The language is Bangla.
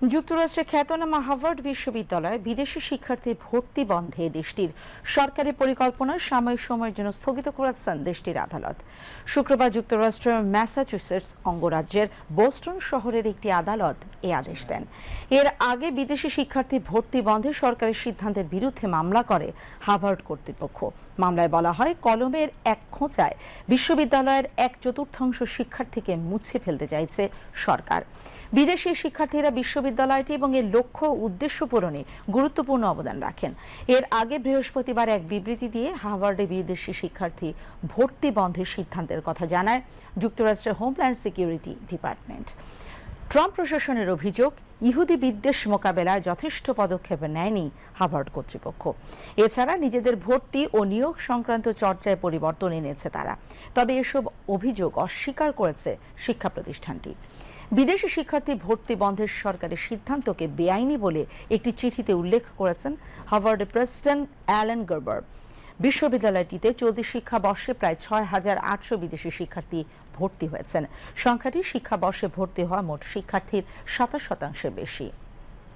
যুক্তরাষ্ট্রের খ্যাতনামা হার্ভার্ড বিশ্ববিদ্যালয়ে বিদেশি শিক্ষার্থী ভর্তি বন্ধে দেশটির সরকারি পরিকল্পনা সাময়িক সময়ের জন্য স্থগিত করেছেন দেশটির আদালত। শুক্রবার যুক্তরাষ্ট্রের ম্যাসাচুসেটস অঙ্গরাজ্যের বোস্টন শহরের একটি আদালত এই আদেশ দেন। এর আগে বিদেশি শিক্ষার্থী ভর্তি বন্ধে সরকারের সিদ্ধান্তের বিরুদ্ধে মামলা করে হার্ভার্ড কর্তৃপক্ষ। মামলায় বলা হয়, কলমের এক খোঁচায় বিশ্ববিদ্যালয়ের 1/4 শিক্ষার্থীকে মুছে ফেলতে চাইছে সরকার। বিদেশি শিক্ষার্থীরা বিশ্ববিদ্যালয়টি এবং এর লক্ষ্য উদ্দেশ্য পূরণে গুরুত্বপূর্ণ অবদান রাখেন। এর আগে বৃহস্পতিবার এক বিবৃতি দিয়ে হার্ভার্ডে বিদেশি শিক্ষার্থী ভর্তি বন্ধের সিদ্ধান্তের কথা জানায় যুক্তরাষ্ট্রের হোমল্যান্ড সিকিউরিটি ডিপার্টমেন্ট। ট্রাম্প প্রশাসনের অভিযোগ, ইহুদি বিদ্বেষ মোকাবেলায় যথেষ্ট পদক্ষেপ নেয়নি হার্ভার্ড কর্তৃপক্ষ। এছাড়া নিজেদের ভর্তি ও নিয়োগ সংক্রান্ত চর্চায় পরিবর্তন এনেছে তারা। তবে এসব অভিযোগ অস্বীকার করেছে শিক্ষা প্রতিষ্ঠানটি। বিদেশি শিক্ষার্থী ভর্তি বন্ধের সরকারের সিদ্ধান্তকে বেআইনি বলে একটি চিঠিতে উল্লেখ করেছেন হার্ভার্ডের প্রেসিডেন্ট অ্যালেন গার্বার। বিশ্ববিদ্যালয়টিতে চলতি শিক্ষাবর্ষে প্রায় 6,800 বিদেশি শিক্ষার্থী ভর্তি হয়েছেন। সংখ্যাটি শিক্ষাবর্ষে ভর্তি হওয়া মোট শিক্ষার্থীর 27% বেশি।